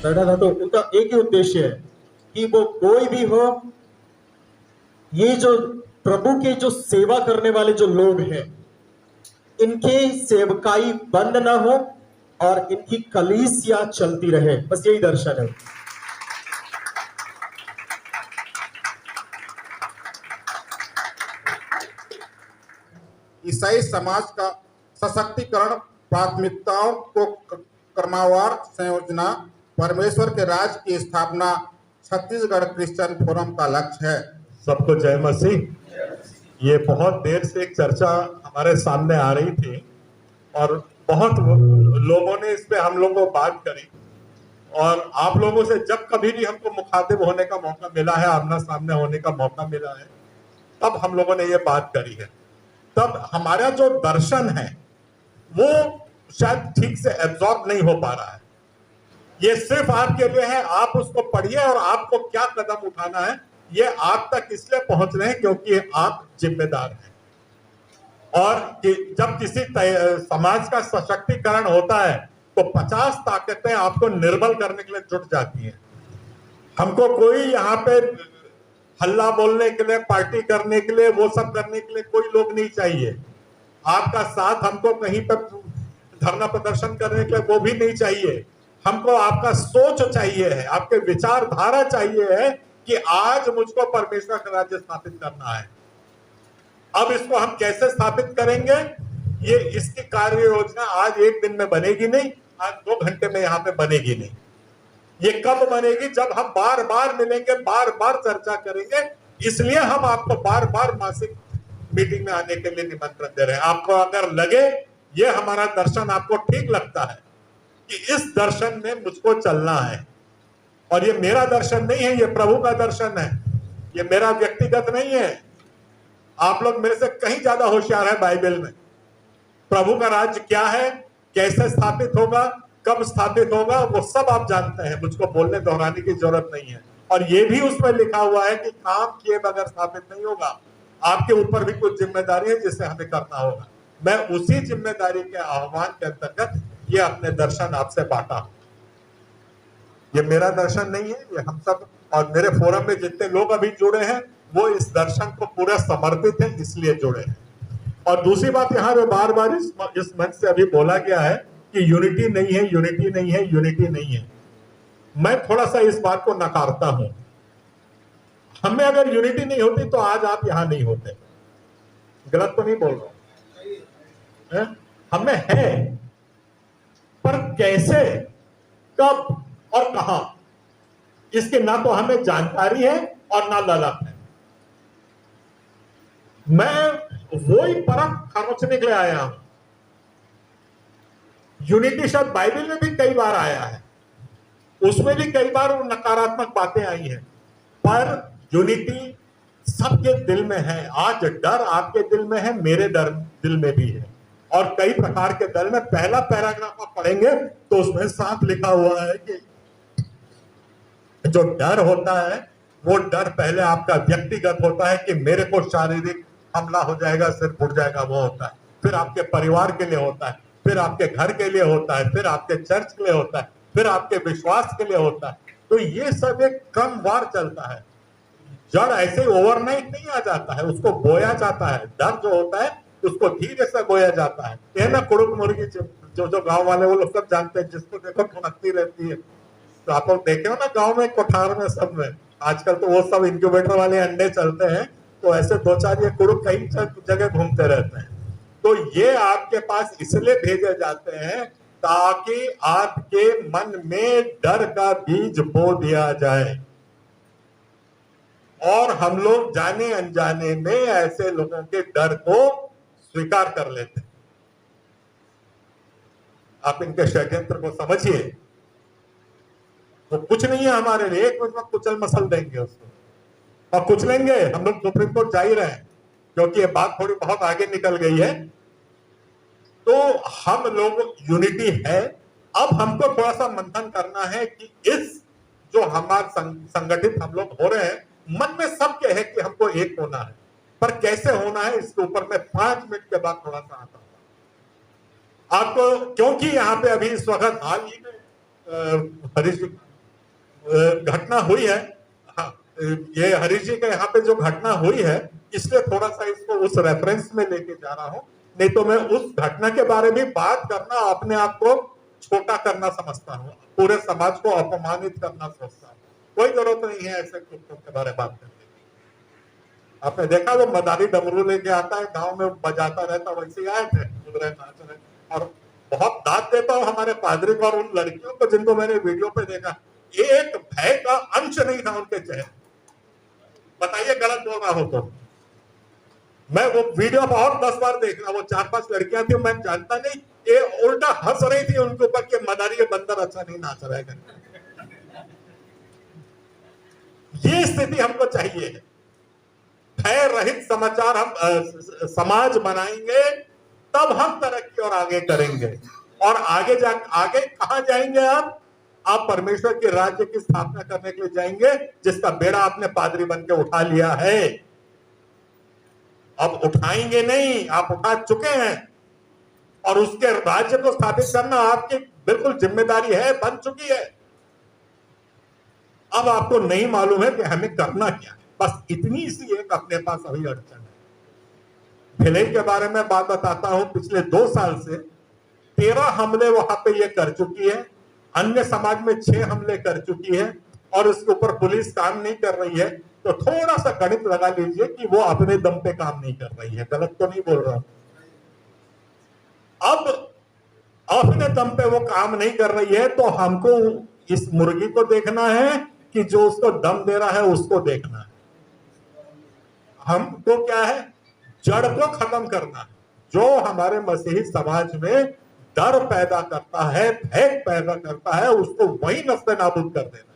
बैठा था, तो उनका एक ही उद्देश्य है कि वो कोई भी हो, ये जो प्रभु के जो सेवा करने वाले जो लोग हैं, इनके सेवकाई बंद ना हो और इनकी कलीसिया चलती रहे, बस यही दर्शन है। ईसाई समाज का सशक्तिकरण, प्राथमिकताओं को क्रमवार संयोजना, परमेश्वर के राज्य की स्थापना छत्तीसगढ़ क्रिश्चियन फोरम का लक्ष्य है। सबको जय मसीह। ये बहुत देर से एक चर्चा हमारे सामने आ रही थी और बहुत लोगों ने इस पे हम लोगों को बात करी, और आप लोगों से जब कभी भी हमको मुखातिब होने का मौका मिला है, आमना सामने होने का मौका मिला है, तब हम लोगों ने ये बात करी है। तब हमारा जो दर्शन है वो शायद ठीक से एब्जॉर्ब नहीं हो पा रहा है। ये सिर्फ आपके लिए है, आप उसको पढ़िए और आपको क्या कदम उठाना है ये आप तक इसलिए पहुंच रहे हैं क्योंकि आप जिम्मेदार हैं। और जब किसी समाज का सशक्तिकरण होता है तो 50 ताकतें आपको निर्बल करने के लिए जुट जाती हैं। हमको कोई यहाँ पे हल्ला बोलने के लिए, पार्टी करने के लिए, वो सब करने के लिए कोई लोग नहीं चाहिए। आपका साथ हमको कहीं पर धरना प्रदर्शन करने के लिए वो भी नहीं चाहिए। हमको आपका सोच चाहिए है, आपके विचारधारा चाहिए है कि आज मुझको परमेश्वर का राज्य स्थापित करना है। अब इसको हम कैसे स्थापित करेंगे, ये इसकी कार्य योजना आज एक दिन में बनेगी नहीं, आज 2 घंटे में यहाँ पे बनेगी नहीं। ये कब बनेगी, जब हम बार बार मिलेंगे, बार बार चर्चा करेंगे। इसलिए हम आपको बार बार मासिक मीटिंग में आने के लिए निमंत्रण दे रहे हैं। आपको अगर लगे ये हमारा दर्शन आपको ठीक लगता है कि इस दर्शन में मुझको चलना है, और ये मेरा दर्शन नहीं है, ये प्रभु का दर्शन है, ये मेरा व्यक्तिगत नहीं है। आप लोग मेरे से कहीं ज्यादा होशियार है बाइबल में। प्रभु का राज्य क्या है, कैसे स्थापित होगा, कब स्थापित होगा, वो सब आप जानते हैं, मुझको बोलने दोहराने की जरूरत नहीं है। और ये भी उसमें लिखा हुआ है कि काम किए बगैर स्थापित नहीं होगा। आपके ऊपर भी कुछ जिम्मेदारी है जिसे हमें करना होगा। मैं उसी जिम्मेदारी के आह्वान के अंतर्गत ये अपने दर्शन आपसे बांटा हूं। ये मेरा दर्शन नहीं है, ये हम सब और मेरे फोरम में जितने लोग अभी जुड़े हैं वो इस दर्शन को पूरा समर्पित है, इसलिए जुड़े हैं। और दूसरी बात, यहाँ पे बार बार इस मंच से अभी बोला गया है कि यूनिटी नहीं है, यूनिटी नहीं है, यूनिटी नहीं है। मैं थोड़ा सा इस बात को नकारता हूं। हमें अगर यूनिटी नहीं होती तो आज आप यहां नहीं होते। गलत तो नहीं बोल रहा हूं, हमें है, पर कैसे, कब और कहां, इसकी ना तो हमें जानकारी है और ना ललक है। मैं वही परख खरोचने के लिए आया हूं। यूनिटी शब्द बाइबल में भी कई बार आया है, उसमें भी कई बार वो नकारात्मक बातें आई हैं, पर यूनिटी सबके दिल में है। आज डर आपके दिल में है, मेरे दिल में भी है, और कई प्रकार के दल में। पहला पैराग्राफ आप पढ़ेंगे तो उसमें साफ लिखा हुआ है कि जो डर होता है वो डर पहले आपका व्यक्तिगत होता है कि मेरे को शारीरिक हमला हो जाएगा, सिर फूट जाएगा, वो होता है। फिर आपके परिवार के लिए होता है, फिर आपके घर के लिए होता है, फिर आपके चर्च के लिए होता है, फिर आपके विश्वास के लिए होता है। तो ये सब एक क्रमवार चलता है। जड़ ऐसे ओवरनाइट नहीं आ जाता है, उसको बोया जाता है। डर जो होता है उसको धीरे से बोया जाता है। ये ना कुड़ुक मुर्गी जो गांव वाले वो लोग सब जानते हैं, जिसको देखो ठुनकती रहती है। तो आप लोग देखे हो ना गांव में, कोठार में, सब में आजकल तो वो सब इंक्यूबेटर वाले अंडे चलते हैं, तो ऐसे 2-4 ये कुड़ुक कई जगह घूमते रहते हैं। तो ये आपके पास इसलिए भेजे जाते हैं ताकि आपके मन में डर का बीज बो दिया जाए। और हम लोग जाने अनजाने में ऐसे लोगों के डर को स्वीकार कर लेते हैं। आप इनके षड्यंत्र को समझिए। वो कुछ नहीं है हमारे लिए, एक मिनट में कुचल मसल देंगे उसको और कुचलेंगे। हम लोग सुप्रीम कोर्ट जा ही रहे हैं क्योंकि ये बात थोड़ी बहुत आगे निकल गई है। तो हम लोग यूनिटी है। अब हमको थोड़ा सा मंथन करना है कि इस जो हमारे संगठित हम लोग हो रहे हैं, मन में सबके है कि हमको एक होना है, पर कैसे होना है इसके ऊपर मैं 5 मिनट के बाद थोड़ा सा आता हूं आपको। क्योंकि यहाँ पे अभी इस वक्त हाल ही में हरीश जी घटना हुई है, हाँ, ये हरीश जी के यहाँ पे जो घटना हुई है, इसलिए थोड़ा सा इसको उस रेफरेंस में लेके जा रहा हूँ। नहीं तो मैं उस घटना के बारे में बात करना अपने आप को छोटा करना समझता हूँ, पूरे समाज को अपमानित करना सोचता हूँ। कोई जरूरत नहीं है ऐसे कुत्तों के बारे में बात करने की। आपने देखा वो मदारी डमरू लेके आता है, गांव में बजाता रहता, वैसे आए थे, कूद रहे, नाच रहे। और बहुत दाद देता हूँ हमारे पादरी को और उन लड़कियों को जिनको मैंने वीडियो पे देखा, एक भय का अंश नहीं था उनके चेहरे। बताइए गलत बोल रहा हो तो। मैं वो वीडियो बहुत 10 बार देख रहा, वो 4-5 लड़कियां थी, मैं जानता नहीं, ये उल्टा हंस रही थी उनके ऊपर कि मदारी के बंदर अच्छा नहीं नाच रहा है। ये स्थिति हमको चाहिए। भय रहित समाचार हम समाज बनाएंगे, तब हम तरक्की और आगे करेंगे। और आगे कहां जाएंगे आप परमेश्वर के राज्य की स्थापना करने के लिए जाएंगे, जिसका बेड़ा आपने पादरी बन के उठा लिया है। अब उठाएंगे नहीं, आप उठा चुके हैं, और उसके राज्य को स्थापित करना आपकी बिल्कुल जिम्मेदारी है, बन चुकी है। अब आपको नहीं मालूम है कि हमें करना क्या है, बस इतनी सी एक अपने पास अभी अड़चन है। भिलाई के बारे में बात बताता हूं, पिछले 2 साल से 13 हमले वहां पे ये कर चुकी है, अन्य समाज में 6 हमले कर चुकी है, और इसके ऊपर पुलिस काम नहीं कर रही है। तो थोड़ा सा गणित लगा लीजिए कि वो अपने दम पे काम नहीं कर रही है। गलत तो नहीं बोल रहा हूं। अब अपने दम पे वो काम नहीं कर रही है, तो हमको इस मुर्गी को देखना है कि जो उसको दम दे रहा है उसको देखना है। हमको क्या है, जड़ को खत्म करना है। जो हमारे मसीही समाज में डर पैदा करता है, भय पैदा करता है, उसको वही नस्ते नाबूद कर देना।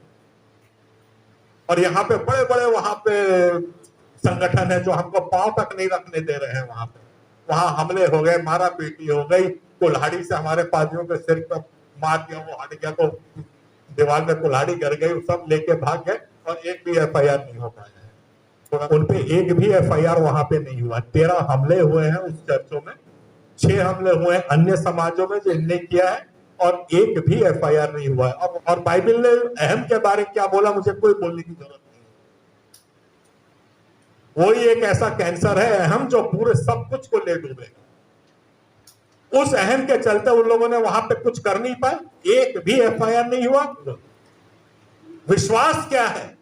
और यहाँ पे बड़े बड़े वहां पे संगठन है जो हमको पांव तक नहीं रखने दे रहे हैं। वहां हमले हो गए, मारा पीटी हो गई, कुल्हाड़ी से हमारे पादरियों के सिर पर मार दिया, वो हट गया तो दीवार में कुल्हाड़ी गिर गई, सब लेके भाग गए, और एक भी FIR नहीं हो पाया है। तो उनपे एक भी FIR वहां पे नहीं हुआ। 13 हमले हुए हैं उस चर्चों में, 6 हमले हुए हैं अन्य समाजों में जिनने किया है, और एक भी FIR नहीं हुआ है। और बाइबल ने अहम के बारे में क्या बोला, मुझे कोई बोलने की जरूरत नहीं। वही एक ऐसा कैंसर है अहम, जो पूरे सब कुछ को ले डूबेगा। उस अहम के चलते उन लोगों ने वहां पे कुछ कर नहीं पाए, एक भी FIR नहीं हुआ। विश्वास क्या है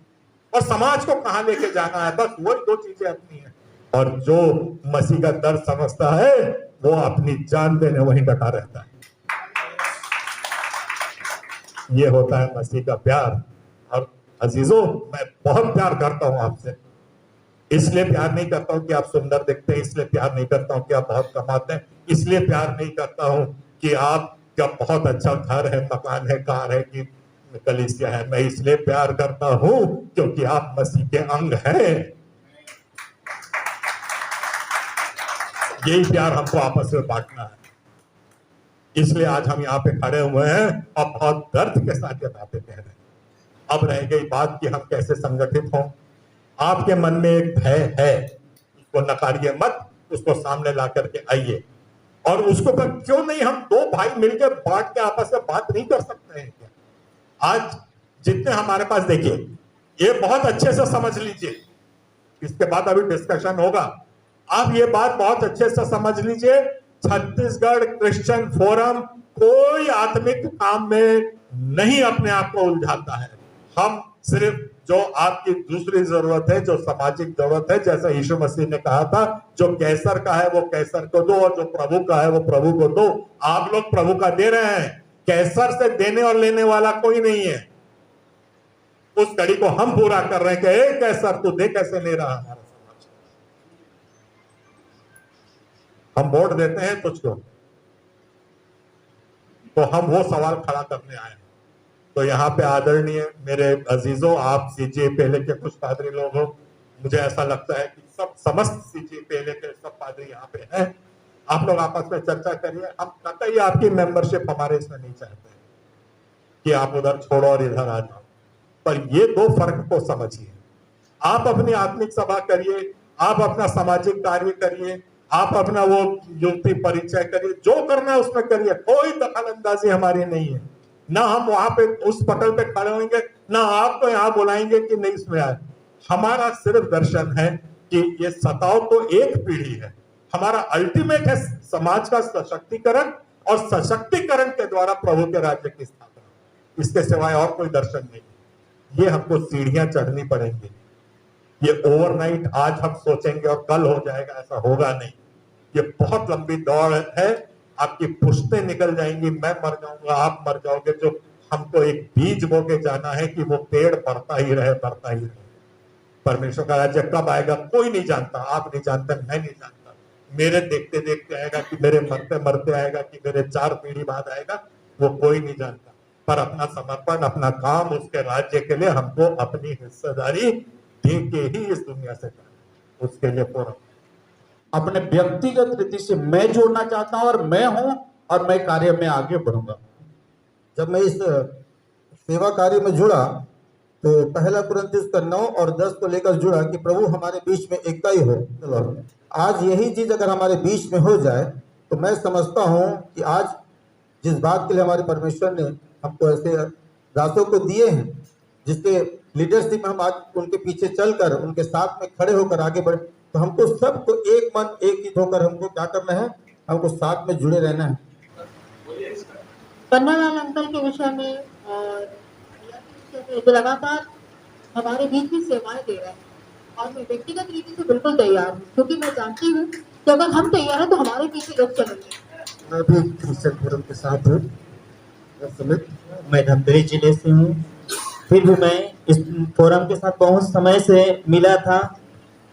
और समाज को कहां लेके जाना है, बस वही 2 चीजें अपनी है। और जो मसीह का दर्द समझता है वो अपनी जान देने वहीं डटा रहता है। ये होता है मसीह का प्यार। और अजीजों, मैं बहुत प्यार करता हूं आपसे। इसलिए प्यार नहीं करता हूं कि आप सुंदर दिखते हैं, इसलिए प्यार नहीं करता हूं कि आप बहुत कमाते हैं, इसलिए प्यार नहीं करता हूं कि आपका बहुत अच्छा घर है, मकान है, कार है, कि कलीसिया है। मैं इसलिए प्यार करता हूं क्योंकि आप मसीह के अंग हैं। यही प्यार हमको आपस में बांटना है। इसलिए आज हम यहाँ पे खड़े हुए हैं और बहुत दर्द के साथ ये बातें कह रहे हैं। अब रह गई बात कि हम कैसे संगठित हों। आपके मन में एक भय है, उसको नकारिए मत, उसको सामने ला करके आइए। और उसको क्यों नहीं हम 2 भाई मिलकर बांट के आपस में बात नहीं कर सकते हैं क्या? आज जितने हमारे पास, देखिए, ये बहुत अच्छे से समझ लीजिए, इसके बाद अभी डिस्कशन होगा। आप ये बात बहुत अच्छे से समझ लीजिए, छत्तीसगढ़ क्रिश्चियन फोरम कोई आत्मिक काम में नहीं अपने आप को उलझाता है। हम सिर्फ जो आपकी दूसरी जरूरत है, जो सामाजिक जरूरत है, जैसा यीशु मसीह ने कहा था, जो कैसर का है वो कैसर को दो और जो प्रभु का है वो प्रभु को दो। आप लोग प्रभु का दे रहे हैं, कैसर से देने और लेने वाला कोई नहीं है। उस कड़ी को हम पूरा कर रहे हैं कि ए कैसर तू दे कैसे ले रहा हमारा समाज। हम वोट देते हैं तुझको, तो हम वो सवाल खड़ा करने आए हैं। तो यहाँ पे आदरणीय मेरे अजीजों, आप सीजीए पहले के कुछ पादरी लोग हो, मुझे ऐसा लगता है कि सब समस्त सीजीए पहले के सब पादरी यहाँ पे हैं। आप लोग आपस में चर्चा करिए। हम कतई आपकी मेंबरशिप हमारे इसमें नहीं चाहते कि आप उधर छोड़ो और इधर आ जाओ, पर ये 2 फर्क को समझिए। आप अपनी आत्मिक सभा करिए, आप अपना सामाजिक कार्य करिए, आप अपना वो युक्ति परिचय करिए, जो करना है उसमें करिए। कोई दखल अंदाजी हमारी नहीं है, ना हम वहां पे उस पटल पे खड़े होंगे ना आपको यहाँ बुलाएंगे कि नहीं इसमें आए। हमारा सिर्फ दर्शन है कि ये सताव तो एक पीढ़ी है, हमारा अल्टीमेट है समाज का सशक्तिकरण और सशक्तिकरण के द्वारा प्रभु के राज्य की स्थापना। इसके सिवाय और कोई दर्शन नहीं। ये हमको सीढ़ियां चढ़नी पड़ेंगी। ये ओवरनाइट आज हम सोचेंगे और कल हो जाएगा, ऐसा होगा नहीं। ये बहुत लंबी दौड़ है, आपकी पुश्तें निकल जाएंगी, मैं मर जाऊंगा, आप मर जाओगे। जो हमको एक बीज बो के जाना है कि वो पेड़ बढ़ता ही रहे, बढ़ता ही रहे। परमेश्वर का राज्य कब आएगा कोई नहीं जानता, आप नहीं जानते, मैं नहीं जानता। मेरे देखते देखते आएगा कि मेरे मरते मरते आएगा कि मेरे 4 पीढ़ी बाद आएगा, वो कोई नहीं जानता। पर अपना समर्पण, अपना काम उसके राज्य के लिए हमको अपनी हिस्सेदारी दे के ही इस दुनिया से करना, उसके लिए फोरम अपने व्यक्तिगत रीति से मैं जोड़ना चाहता हूं और मैं हूं और मैं कार्य में आगे बढ़ूंगा। जब मैं इस सेवा कार्य में जुड़ा तो 1 कुरिन्थियों का 9 और 10 को लेकर जुड़ा कि प्रभु हमारे बीच में एक ही हो। चलो आज यही चीज अगर हमारे बीच में हो जाए तो मैं समझता हूं कि आज जिस बात के लिए हमारे परमेश्वर ने हमको ऐसे दासों को दिए हैं, जिसके लीडरशिप में हम आज उनके पीछे चलकर उनके साथ में खड़े होकर आगे बढ़े, तो हमको सबको एक मन एक हित होकर हमको क्या करना है, हमको साथ में जुड़े रहना है। पन्नालाल अंकल के विषय में जो लगातार हमारे बीच में सेवाएं दे रहे हैं और मैं व्यक्तिगत रीति से बिल्कुल तैयार हूँ, क्योंकि मैं जानती हूँ कि अगर हम तैयार हैं तो हमारे पीछे लोग चलेंगे। मैं भी क्रिश्चियन फोरम के साथ हूँ, मैं धमतरी जिले से हूँ, फिर भी मैं इस फोरम के साथ बहुत समय से मिला था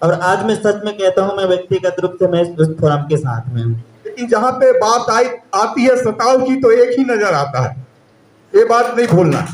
और आज मैं सच में कहता हूँ मैं व्यक्तिगत रूप से मैं इस फोरम के साथ में हूँ। लेकिन जहाँ पे बात आती है सताव की तो एक ही नजर आता है, ये बात नहीं भूलना।